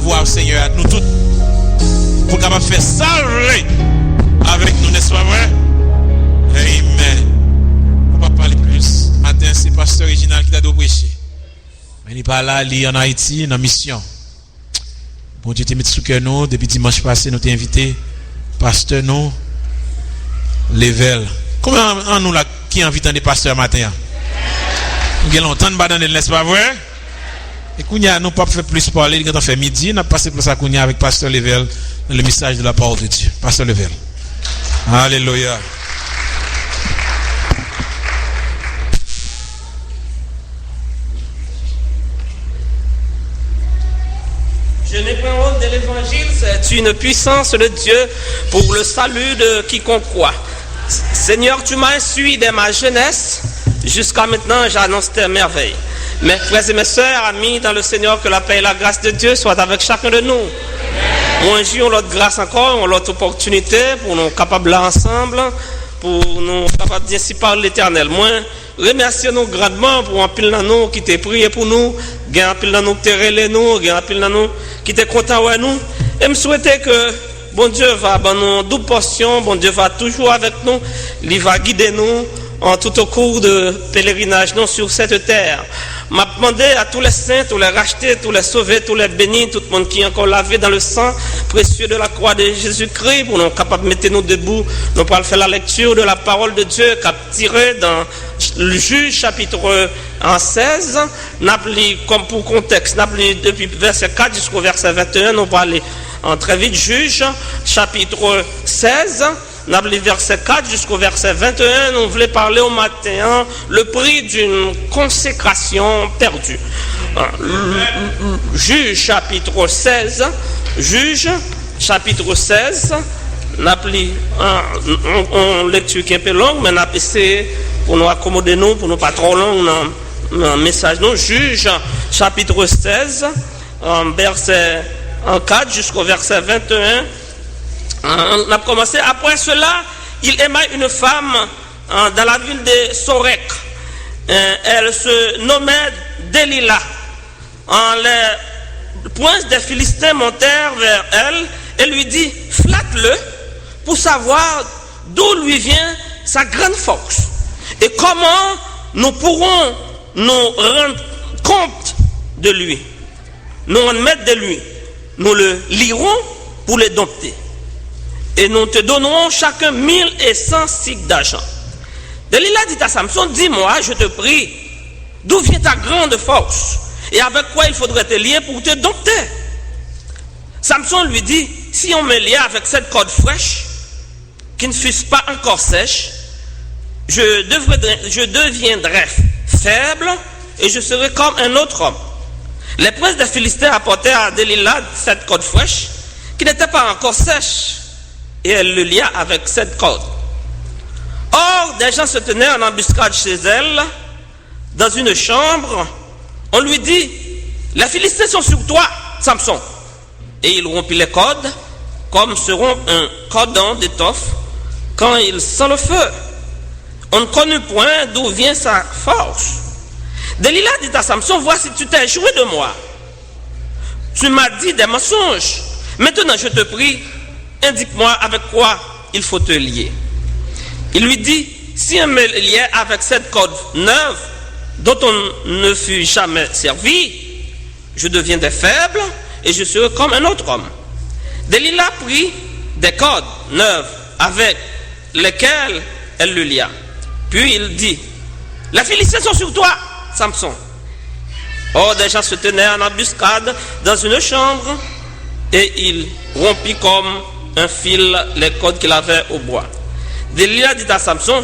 pouvoir, Seigneur, à nous tous, pour capable faire salver avec nous, n'est-ce pas vrai? Amen. On va parler plus. Matin, c'est pasteur original qui t'a dû prêcher. Mais il n'est pas là, il est en Haïti, dans la mission. Bon Dieu, tu mis sous cœur nous. Depuis dimanche passé, nous t'ai invité, pasteur nous, Level. Combien en nous là qui invite des pasteurs matin? Nous avons longtemps de badane, n'est-ce pas vrai? Et Kounia, nous pas fait plus parler, quand on fait midi, nous avons passé pour ça Kounia avec pasteur Level dans le message de la parole de Dieu. Pasteur Level. Alléluia. Je n'ai pas honte de l'évangile, c'est une puissance de Dieu pour le salut de quiconque croit. Seigneur, tu m'as instruit dès ma jeunesse, jusqu'à maintenant j'annonce tes merveilles. Mes frères et mes sœurs, amis dans le Seigneur, que la paix et la grâce de Dieu soient avec chacun de nous. Moi, j'ai l'autre grâce encore, l'autre opportunité pour nous capables là ensemble, pour nous capables d'ainsi parler l'Éternel. Moi, remercions nous grandement pour un pile dans nous qui t'a prié pour nous, un pile dans nous qui t'a relé nous, un pile dans nous qui t'a content avec nous. Et me souhaiter que bon Dieu va dans nous double portion, bon Dieu va toujours avec nous, il va guider nous en tout au cours de pèlerinage nous sur cette terre. M'a demandé à tous les saints, tous les rachetés, tous les sauvés, tous les bénis, tout le monde qui est encore lavé dans le sang précieux de la croix de Jésus-Christ, pour nous capables de mettre nous debout. Nous allons faire la lecture de la parole de Dieu tirée dans le Juge chapitre 16. Nous comme pour contexte, nous depuis verset 4 jusqu'au verset 21, nous allons aller très vite. Juge chapitre 16. Nous avons verset 4 jusqu'au verset 21, nous voulons parler au matin le prix d'une consécration perdue. Juge chapitre 16, Juge chapitre 16, nous avons une lecture qui est un peu longue, mais nous avons essayé pour nous accommoder nous, pour nous pas trop long dans le message. Non, Juge chapitre 16, verset 4 jusqu'au verset 21. On a commencé. Après cela, il aima une femme dans la ville de Sorek. Elle se nommait Delilah. Les princes des Philistins montèrent vers elle et lui dit: flatte-le pour savoir d'où lui vient sa grande force et comment nous pourrons nous rendre compte de lui, nous rendre maître de lui. Nous le lirons pour le dompter. Et nous te donnerons chacun 1100 cycles d'argent. Delilah dit à Samson: dis-moi, je te prie, d'où vient ta grande force et avec quoi il faudrait te lier pour te dompter? Samson lui dit: si on me lie avec cette corde fraîche, qui ne fût pas encore sèche, je deviendrai faible et je serai comme un autre homme. Les princes des Philistins apportèrent à Delilah cette corde fraîche, qui n'était pas encore sèche, et elle le lia avec cette corde. Or, des gens se tenaient en embuscade chez elle, dans une chambre. On lui dit: les Philistins sont sur toi, Samson. Et il rompit les cordes, comme se rompt un cordon d'étoffe quand il sent le feu. On ne connut point d'où vient sa force. Delilah dit à Samson: voici, tu t'es joué de moi. Tu m'as dit des mensonges. Maintenant, je te prie, indique-moi avec quoi il faut te lier. Il lui dit: si on me liait avec cette corde neuve dont on ne fut jamais servi, je deviendrai faible et je serai comme un autre homme. Delilah prit des cordes neuves avec lesquelles elle le lia. Puis il dit: les Philistins sont sur toi, Samson. Or, des gens se tenaient en embuscade dans une chambre et il rompit comme un fil les cordes qu'il avait au bois. Delilah dit à Samson: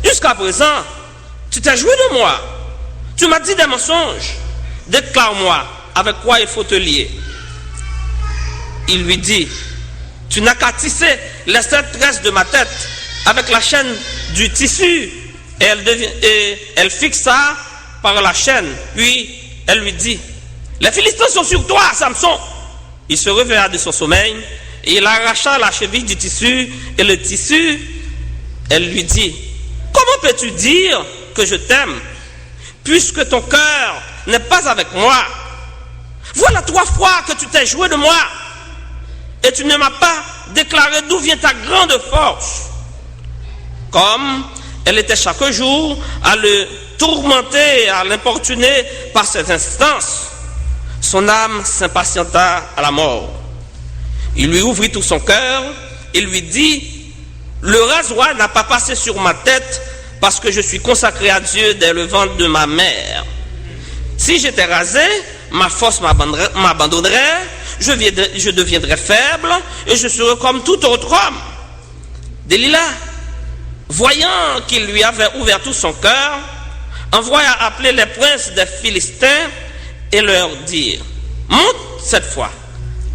jusqu'à présent, tu t'es joué de moi. Tu m'as dit des mensonges. Déclare-moi avec quoi il faut te lier. Il lui dit: tu n'as qu'à tisser les 7 tresses de ma tête avec la chaîne du tissu. Et elle fixa par la chaîne. Puis elle lui dit: les Philistins sont sur toi, Samson. Il se réveilla de son sommeil et il arracha la cheville du tissu et le tissu. Elle lui dit: comment peux-tu dire que je t'aime puisque ton cœur n'est pas avec moi? Voilà 3 fois que tu t'es joué de moi et tu ne m'as pas déclaré d'où vient ta grande force. Comme elle était chaque jour à le tourmenter, à l'importuner par cette instance, son âme s'impatienta à la mort. Il lui ouvrit tout son cœur et lui dit: le rasoir n'a pas passé sur ma tête parce que je suis consacré à Dieu dès le ventre de ma mère. Si j'étais rasé, ma force m'abandonnerait, je deviendrais faible et je serais comme tout autre homme. Delilah, voyant qu'il lui avait ouvert tout son cœur, envoya appeler les princes des Philistins et leur dire: monte cette fois,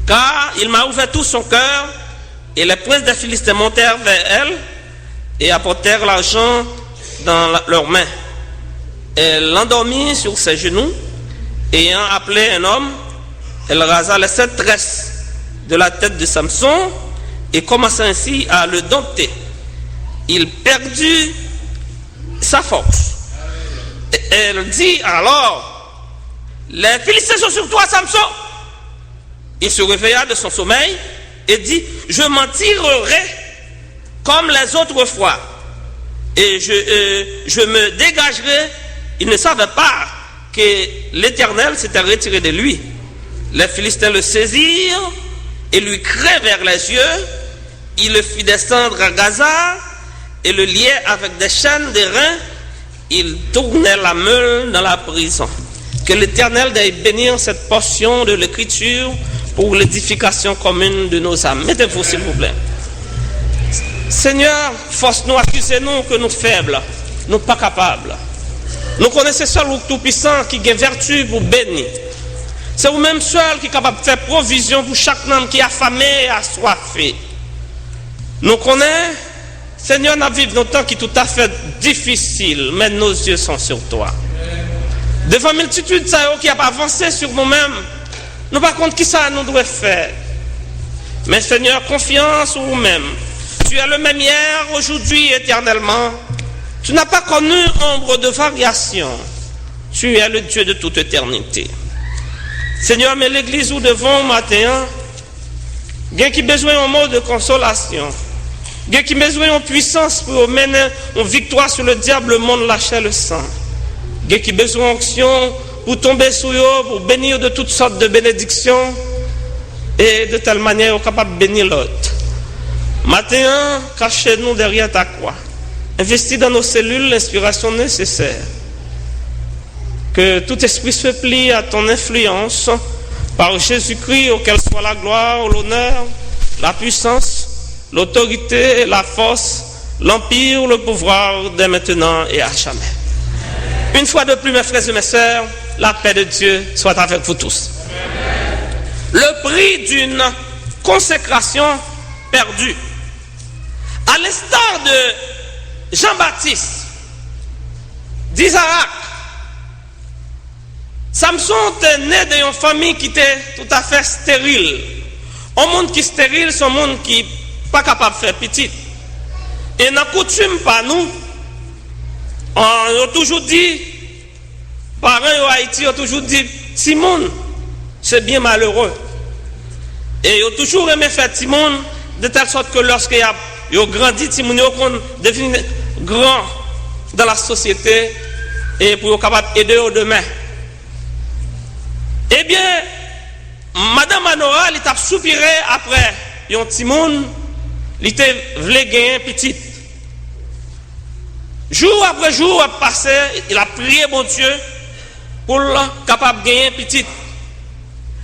car il m'a ouvert tout son cœur. Et les princes des Philistins montèrent vers elle et apportèrent l'argent dans leurs mains. Elle l'endormit sur ses genoux. Ayant appelé un homme, elle rasa les 7 tresses de la tête de Samson et commença ainsi à le dompter. Il perdit sa force. Et elle dit alors: les Philistins sont sur toi, Samson. Il se réveilla de son sommeil et dit: je m'en tirerai comme les autres fois et je me dégagerai. Il ne savait pas que l'Éternel s'était retiré de lui. Les Philistins le saisirent et lui crevèrent les yeux. Il le fit descendre à Gaza et le liait avec des chaînes d'airain. Il tournait la meule dans la prison. Que l'Éternel veuille bénir cette portion de l'Écriture pour l'édification commune de nos âmes. Mettez-vous s'il vous plaît. Seigneur, force-nous, accusez-nous que nous faibles, nous pas capables. Nous connaissons seul le Tout-Puissant qui a vertu pour bénir. C'est vous-même seul qui est capable de faire provision pour chaque homme qui est affamé et assoiffé. Nous connaissons, Seigneur, nous vivons dans un temps qui est tout à fait difficile, mais nos yeux sont sur toi. Devant multitude qui a avancé sur nous-mêmes, nous par contre qui ça nous doit faire. Mais Seigneur, confiance en vous-même. Tu es le même hier, aujourd'hui, éternellement. Tu n'as pas connu ombre de variation. Tu es le Dieu de toute éternité. Seigneur, mais l'église où devant matin, il y a qui besoin d'un mot de consolation. Il y a qui besoin d'une puissance pour mener une victoire sur le diable, le monde lâcher le sang. Il y a qui besoin d'onction pour tomber sur eux, pour bénir de toutes sortes de bénédictions et de telle manière qu'on est capable de bénir l'autre. Matin, cachez-nous derrière ta croix. Investis dans nos cellules l'inspiration nécessaire. Que tout esprit se plie à ton influence par Jésus-Christ, auquel soit la gloire, l'honneur, la puissance, l'autorité, la force, l'empire, le pouvoir dès maintenant et à jamais. Une fois de plus, mes frères et mes sœurs, la paix de Dieu soit avec vous tous. Le prix d'une consécration perdue. À l'instar de Jean-Baptiste, d'Isaac, Samson était né d'une famille qui était tout à fait stérile. Un monde qui est stérile, c'est un monde qui n'est pas capable de faire petit. Et dans la coutume par nous, on a toujours dit, parents en Haïti ont toujours dit, Timon, c'est bien malheureux. Et ils ont toujours aimé faire Timon de telle sorte que lorsqu'ils ont grandi, Timon est devenu grand dans la société et pour être capable d'aider au demain. Eh bien, Madame Manoa, elle t'a soupiré après un Timon, il voulait gagner un petit. Jour après jour, passé, il a prié mon Dieu pour capable de gagner un petit.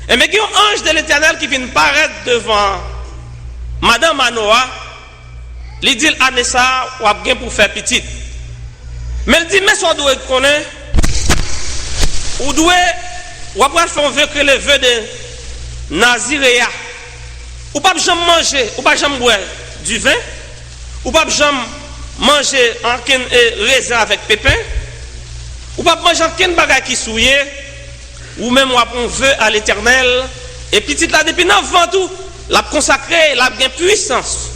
Et mais il y a un ange de l'Éternel qui vient paraître devant Madame Manoa, il dit Anessa, ou a bien pour faire petit. Mais il dit, mais ça doit être connu, ou doit, ou après faire un vœu que le vœu de Naziréa. Ou pas jamais manger, ou pas jamais boire du vin, ou pas jamais manger un raisin avec pépin, ou pas manger un bagage qui souillé, ou même on veut à l'Éternel, et petit là depuis 9 ans tout, l'a consacré, l'a bien puissance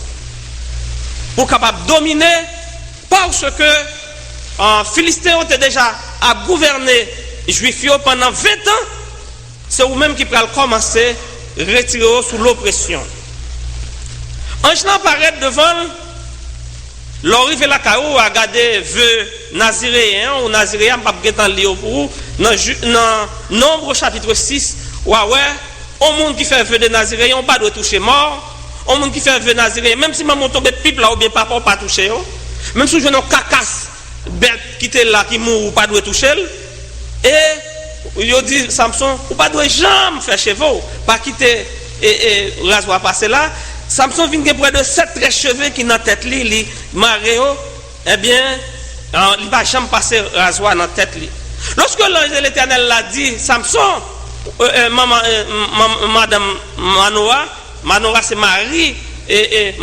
pour capable dominer, parce que Philistins ont déjà à gouverner les Juifs pendant 20 ans, c'est vous-même qui pourrez commencer à retirer sous l'oppression. Ange apparaît devant l'arrivée la caillou à garder vœu naziréen ou naziréen pas dans lire pour dans Nombre chapitre 6 ouais au monde qui fait vœu de naziréen on pas doit toucher mort au monde qui fait vœu naziréen même si maman tombe pipe là ou bien papa pas toucher même si je n'ai cacasse bête qui était là qui mourut pas doit toucher et il dit Samson ou pas doit jamais faire chevaux pas quitter et rasoir passer là. Samson vient près de 7 cheveux qui dans tête li maréo eh bien il va jamais passer rasoir dans tête li. Lorsque l'ange de l'Éternel l'a dit Samson madame Manoah c'est Marie et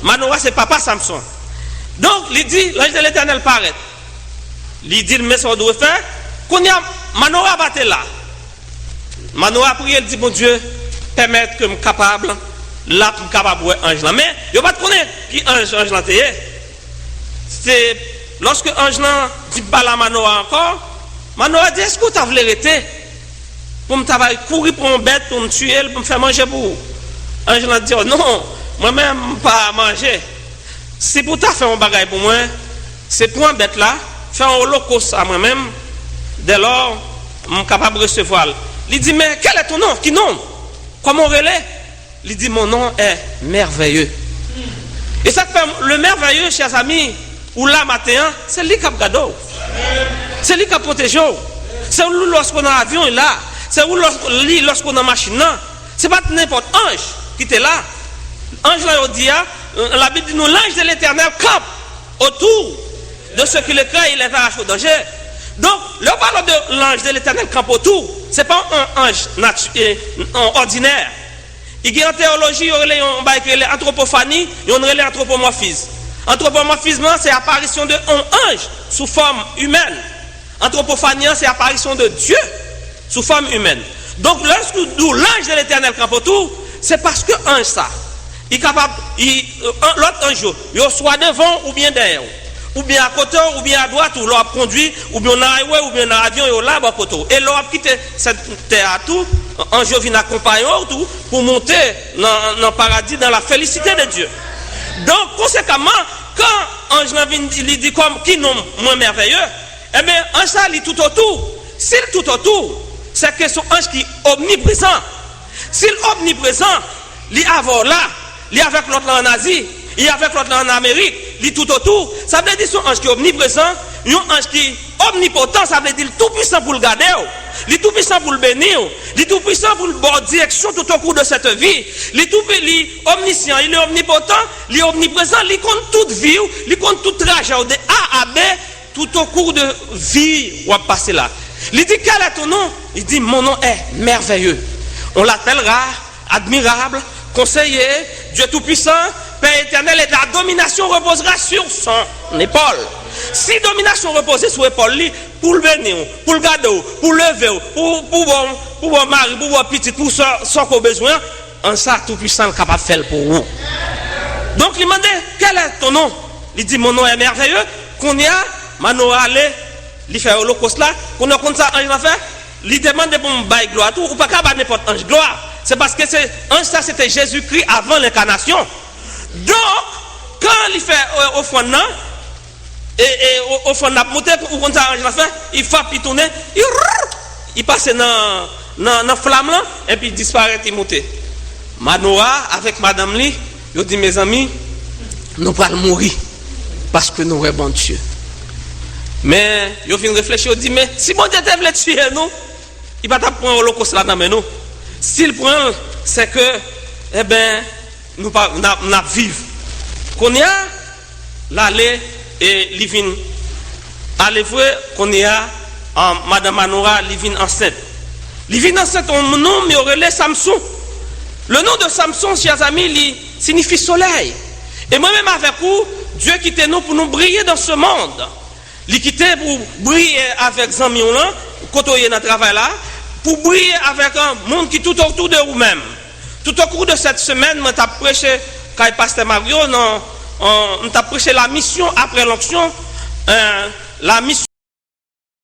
Manoah c'est papa Samson. Donc il dit l'ange de l'Éternel paraît. Il dit mais ça doit faire qu'on y a Manoah va là. Manoah prier il dit bon Dieu permettre que me capable là pour capable ouais ange là mais yo pas connaître qui ange là c'est lorsque ange là dit bala Manoah encore Manoah dit est-ce que tu as voulu arrêter pour me travailler courir pour une bête pour me tuer pour me faire manger pour ange là dit oh, non moi même pas manger c'est pour ta faire un bagage pour moi c'est pour une bête là faire un holocauste à moi même dès lors je suis capable de recevoir il dit mais quel est ton nom qui nom comment on relais. Il dit mon nom est merveilleux. Et ça fait le merveilleux, chers amis, ou là matin, c'est lui qui a gardé. C'est lui qui a protégé. C'est lui lorsqu'on a un avion là. C'est lui lorsqu'on a une machine là. C'est pas n'importe ange qui était là. Ange là, il dit, la Bible dit nous, l'ange de l'Éternel campe autour de ceux qui le craignent, il les arrache au danger. Donc, le parle de l'ange de l'Éternel campe autour. C'est pas un ange ordinaire. Il y a en théologie, il y a l'anthropophanie, il y a l'anthropomorphisme. Anthropomorphisme, c'est l'apparition d'un ange sous forme humaine. Anthropophanie, c'est l'apparition de Dieu sous forme humaine. Donc, lorsque l'ange de l'Éternel campe autour, c'est parce que l'ange ça, il est capable, l'autre ange, il soit devant ou bien derrière, ou bien à côté, ou bien à droite, ou l'on conduit, ou bien dans highway, ou bien dans l'avion, il est là à côté. Et l'on a quitté cette terre à tout. Ange vient accompagner autour pour monter dans le paradis, dans la félicité de Dieu. Donc, conséquemment, quand Ange il dit comme qui nomme moins merveilleux, eh bien, Ange ça, il tout autour. S'il tout autour, c'est que son ange qui est omniprésent. S'il est omniprésent, il est avant là, il est avec l'autre là en Asie, il est avec l'autre là en Amérique, il est tout autour. Ça veut dire son ange qui est omniprésent, un ange qui est omnipotent, ça veut dire tout puissant pour le garder. Il est tout puissant pour le bénir, il est tout puissant pour le bonne direction tout au cours de cette vie. Il est omniscient, il est omnipotent, il est omniprésent, il compte toute vie, il compte tout trajet de A à B tout au cours de vie où on passe là. Il dit quel est ton nom? Il dit mon nom est merveilleux. On l'appellera admirable, conseiller, Dieu tout-puissant, Père éternel, et la domination reposera sur son épaule. Si domination reposait sur l'épaule, pour le bénir, pour le garder, pour le lever, pour mon mari, pour mon petit, pour son qu'on a besoin, en ça, tout puissant, capable de faire pour vous. Donc, il m'a dit, quel est ton nom? Il dit, mon nom est merveilleux. Qu'on y a, Manoah allait, il fait l'holocauste là, qu'on a comme ça, ange va faire, il demande pour me bailler gloire, ou pas qu'à n'importe ange gloire. C'est parce que ange ça, c'était Jésus-Christ avant l'incarnation. Donc, quand il fait offrande, et au fond de la montée, ou ça, il frappe, il tourne, il passe dans la flamme là, et puis il disparaît, il monte. Manoah, avec madame Li, il dit, mes amis, nous allons mourir, parce que nous sommes bon Dieu. Mais, il vient réfléchir, il dit, mais si bon Dieu voulait tuer nous, il va pas prendre l'holocauste là dans nous. S'il prend, c'est que, eh bien, nous vivons. Qu'on y a, l'aller, et Livin allez voir qu'on y a madame Manoah Livin enceinte. Livin enceinte on nomme mais relais Samson. Le nom de Samson, chers amis, il signifie soleil. Et moi-même avec vous, Dieu quittait nous pour nous briller dans ce monde. Il quittait pour briller avec Zamion là, côtoyer notre travail là, pour briller avec un monde qui tout autour de vous-même. Tout au cours de cette semaine, je t'ai prêché quand il pasteur Mario, on t'a prêché la mission après l'onction, la mission